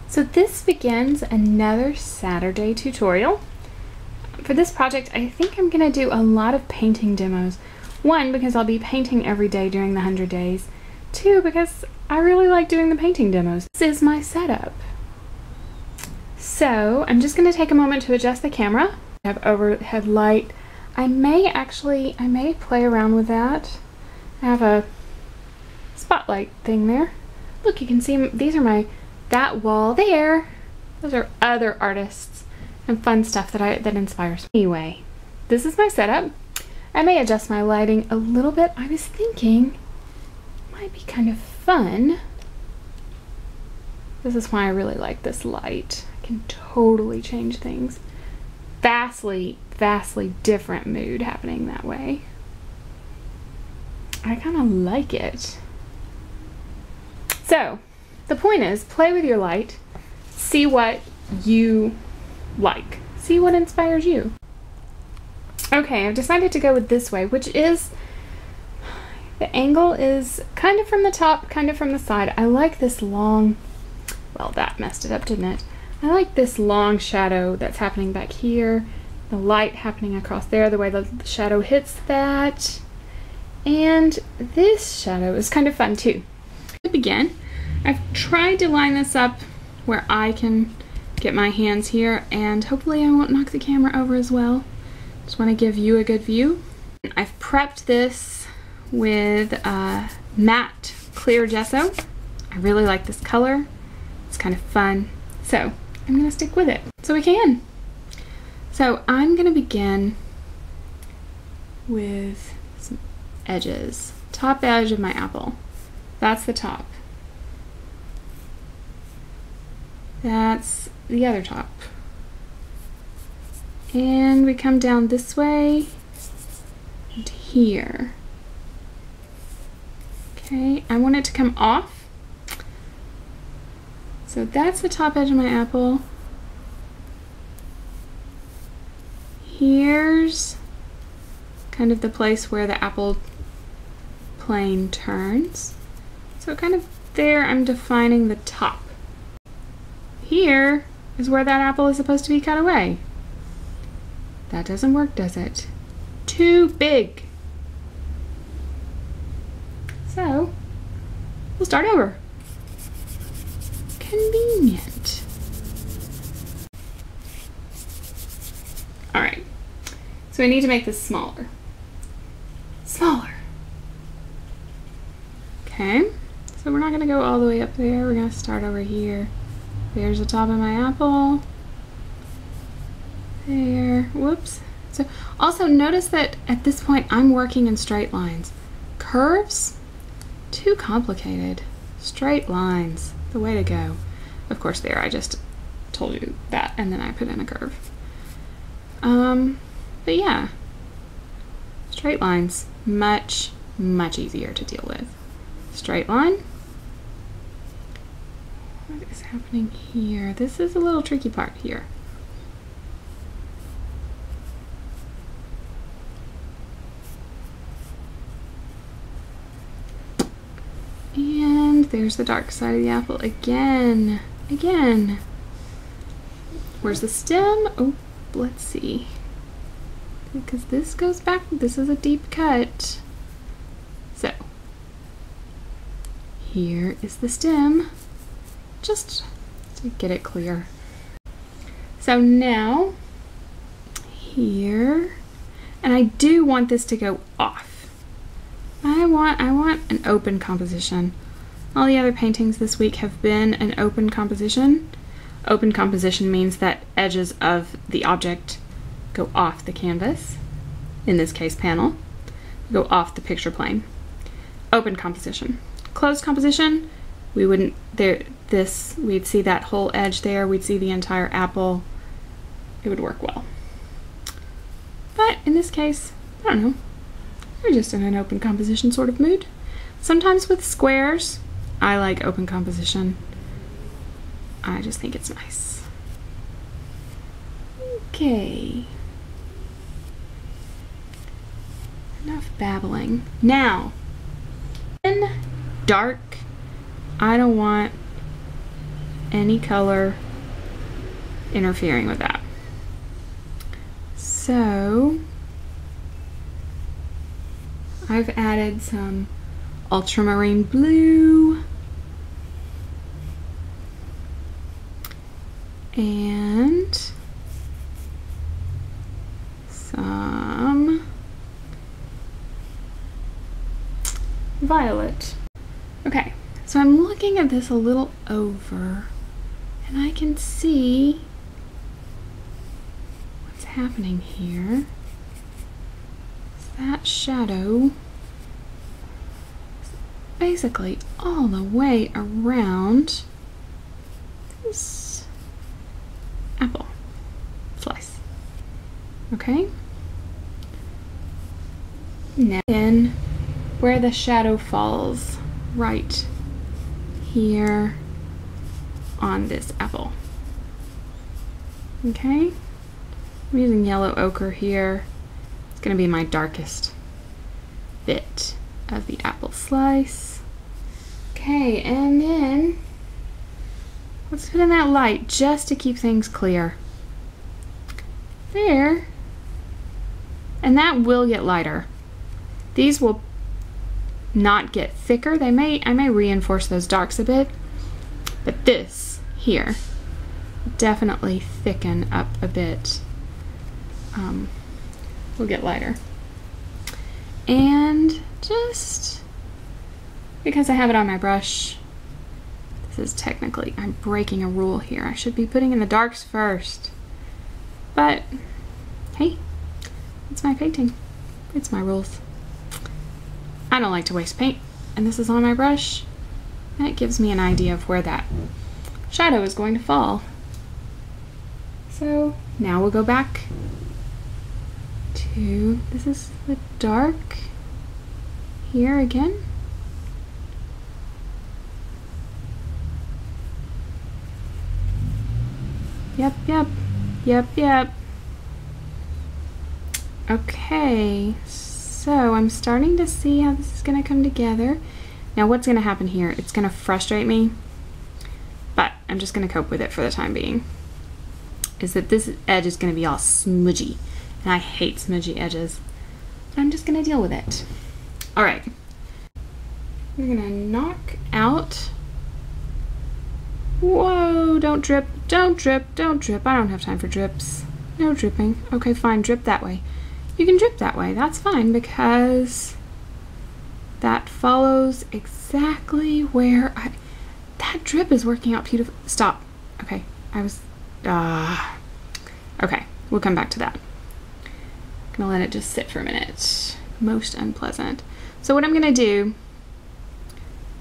So this begins another Saturday tutorial. For this project, I think I'm gonna do a lot of painting demos. One, because I'll be painting every day during the 100 days. Two, because I really like doing the painting demos. This is my setup. So I'm just gonna take a moment to adjust the camera. I have overhead light. I may play around with that. I have a spotlight thing there. Look, you can see these are that wall there. Those are other artists and fun stuff that inspires me. Anyway, this is my setup. I may adjust my lighting a little bit. I was thinking it might be kind of fun. This is why I really like this light. I can totally change things. Vastly different mood happening that way. I kind of like it. So, the point is, play with your light, see what you like, see what inspires you. Okay, I've decided to go with this way, which is, the angle is kind of from the top, kind of from the side. I like this long, well, that messed it up, didn't it? I like this long shadow that's happening back here, the light happening across there, the way the shadow hits that. And this shadow is kind of fun too. To begin, I've tried to line this up where I can get my hands here, and hopefully I won't knock the camera over as well. Just want to give you a good view. I've prepped this with matte clear gesso. I really like this color. It's kind of fun. So I'm gonna stick with it so we can. So I'm gonna begin with some edges. Top edge of my apple. That's the top. That's the other top. And we come down this way and here. Okay, I want it to come off. So that's the top edge of my apple. Here's kind of the place where the apple plane turns. So kind of there I'm defining the top. Here is where that apple is supposed to be cut away. That doesn't work, does it? Too big. So we'll start over. Convenient. All right, so I need to make this smaller. Smaller. Okay, so we're not gonna go all the way up there. We're gonna start over here. There's the top of my apple. There, whoops. So also notice that at this point I'm working in straight lines. Curves, too complicated. Straight lines, the way to go. Of course there, I just told you that and then I put in a curve. But yeah, straight lines, much easier to deal with. Straight line. What is happening here? This is a little tricky part here. And there's the dark side of the apple again. Where's the stem? Oh, let's see. Because this goes back, this is a deep cut. So, here is the stem. Just to get it clear. So now, here, and I do want this to go off. I want an open composition. All the other paintings this week have been an open composition. Open composition means that edges of the object go off the canvas, in this case panel, go off the picture plane. Open composition. Closed composition, we wouldn't, we'd see that whole edge there, we'd see the entire apple, it would work well. But in this case, I don't know, we're just in an open composition sort of mood. Sometimes with squares, I like open composition. I just think it's nice. Okay. Enough babbling. Now, in dark, I don't want any color interfering with that. So I've added some ultramarine blue and some violet. Okay, so I'm looking at this a little over and I can see what's happening here. That shadow is basically all the way around this apple slice. Okay? Now in where the shadow falls, right here on this apple. Okay? I'm using yellow ochre here. It's going to be my darkest bit of the apple slice. Okay, and then let's put in that light just to keep things clear. There. And that will get lighter. These will not get thicker. I may reinforce those darks a bit, but this here definitely thicken up a bit. Will get lighter. And just because I have it on my brush, this is technically, I'm breaking a rule here. I should be putting in the darks first. But hey, it's my painting. It's my rules. I don't like to waste paint, and this is on my brush. That gives me an idea of where that shadow is going to fall. So now we'll go back to, this is the dark here again. Yep. Okay, so I'm starting to see how this is going to come together. Now what's going to happen here? It's going to frustrate me, but I'm just going to cope with it for the time being. Is that this edge is going to be all smudgy, and I hate smudgy edges. But I'm just going to deal with it. All right, we're going to knock out. Whoa, don't drip, don't drip, don't drip. I don't have time for drips. No dripping. Okay, fine, drip that way. You can drip that way, that's fine, because that follows exactly where that drip is working out beautifully. Stop. Okay, okay, we'll come back to that. I'm gonna let it just sit for a minute. Most unpleasant. So what I'm gonna do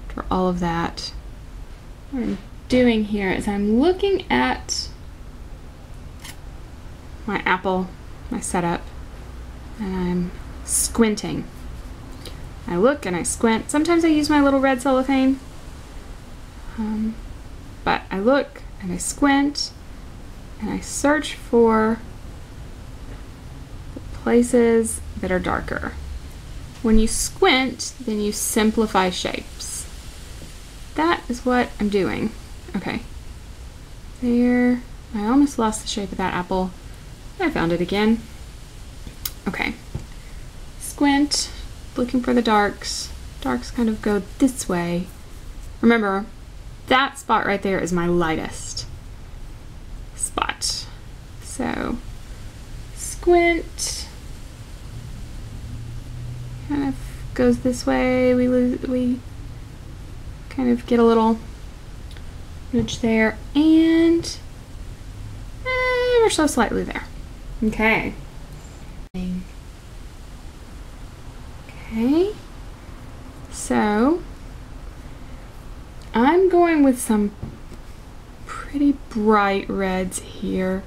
for all of that, what I'm doing here is I'm looking at my apple, my setup, and I'm squinting. I look and I squint. Sometimes I use my little red cellophane, but I look and I squint and I search for the places that are darker. When you squint, then you simplify shapes. That is what I'm doing. Okay, there, I almost lost the shape of that apple. I found it again. Okay, squint, looking for the darks. Darks kind of go this way. Remember, that spot right there is my lightest spot. So, squint, kind of goes this way. We kind of get a little ridge there, and ever so slightly there. Okay. Okay, so I'm going with some pretty bright reds here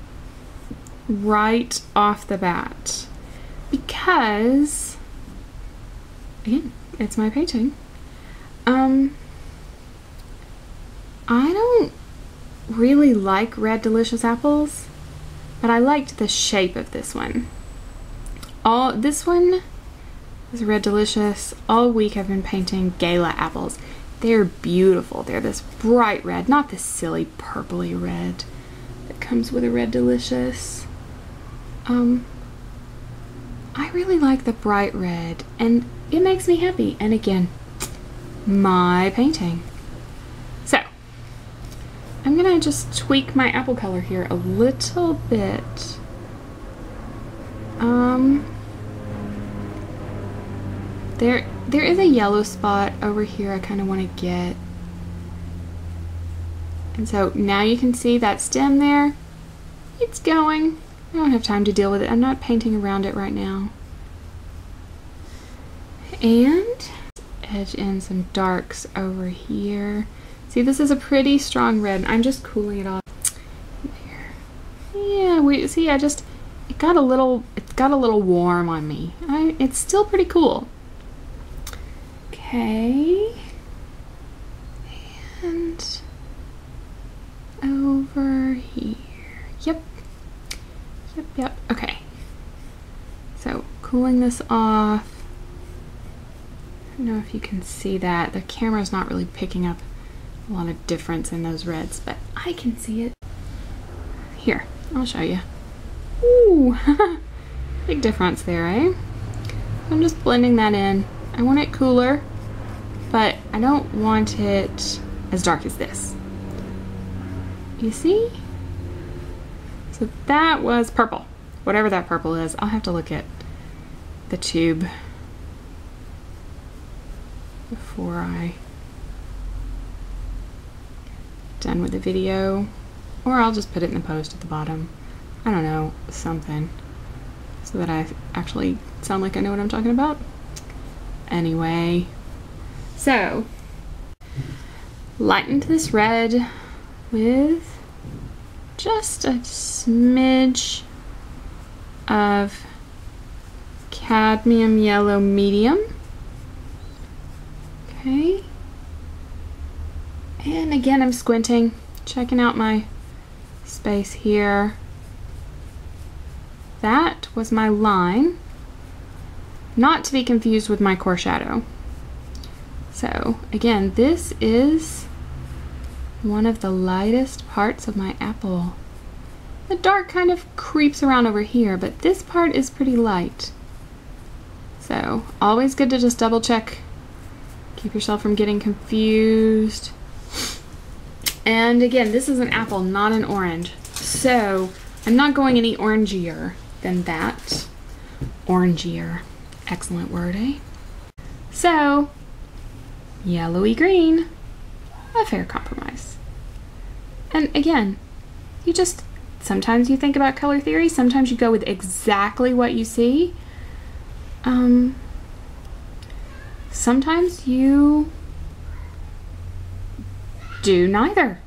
right off the bat because, again, it's my painting. I don't really like red delicious apples, but I liked the shape of this one. This one is red delicious. All week I've been painting gala apples. They're beautiful. They're this bright red, not this silly purpley red that comes with a Red Delicious. I really like the bright red, and it makes me happy. And again, my painting. So, I'm gonna just tweak my apple color here a little bit. There is a yellow spot over here I kind of want to get. And so now you can see that stem there. It's going. I don't have time to deal with it. I'm not painting around it right now. And edge in some darks over here. See, this is a pretty strong red. I'm just cooling it off. There. Yeah, it got a little warm on me. It's still pretty cool. Okay. And over here. Yep. Okay. So, cooling this off. I don't know if you can see that. The camera's not really picking up a lot of difference in those reds, but I can see it. Here, I'll show you. Ooh, big difference there, eh? I'm just blending that in. I want it cooler, but I don't want it as dark as this. You see? So that was purple. Whatever that purple is, I'll have to look at the tube before I done with the video, or I'll just put it in the post at the bottom. I don't know, something, so that I actually sound like I know what I'm talking about. Anyway, so lightened this red with just a smidge of cadmium yellow medium. Okay. And again, I'm squinting, checking out my space here. That was my line, not to be confused with my core shadow. So again, this is one of the lightest parts of my apple. The dark kind of creeps around over here, but this part is pretty light. So always good to just double check. Keep yourself from getting confused. And again, this is an apple, not an orange. So I'm not going any orangier than that. Orangier. Excellent word, eh? So, yellowy green. A fair compromise. And again, sometimes you think about color theory, sometimes you go with exactly what you see. Sometimes you do neither.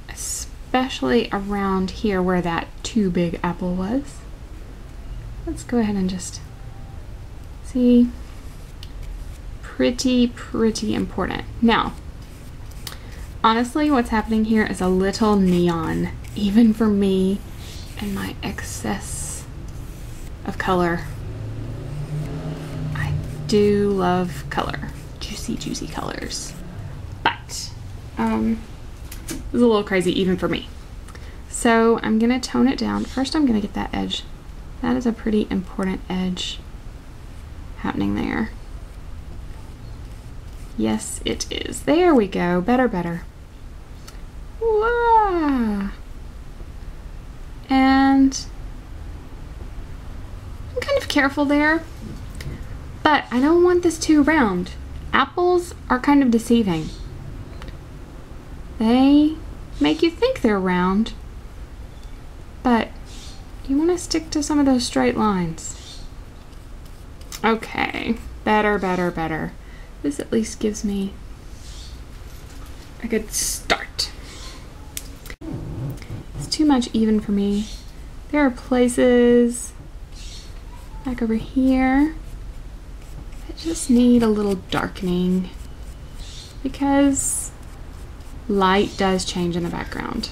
Especially around here where that too big apple was. Let's go ahead and just see. Pretty important. Now, honestly, what's happening here is a little neon, even for me and my excess of color. I do love color, juicy colors, but it's a little crazy even for me. So I'm gonna tone it down. First, I'm gonna get that edge. That is a pretty important edge happening there. Yes, it is. There we go. Better. Wow. And I'm kind of careful there, but I don't want this too round. Apples are kind of deceiving. They make you think they're round, but you want to stick to some of those straight lines. Okay, better. This at least gives me a good start. It's too much even for me. There are places like over here that just need a little darkening because light does change in the background.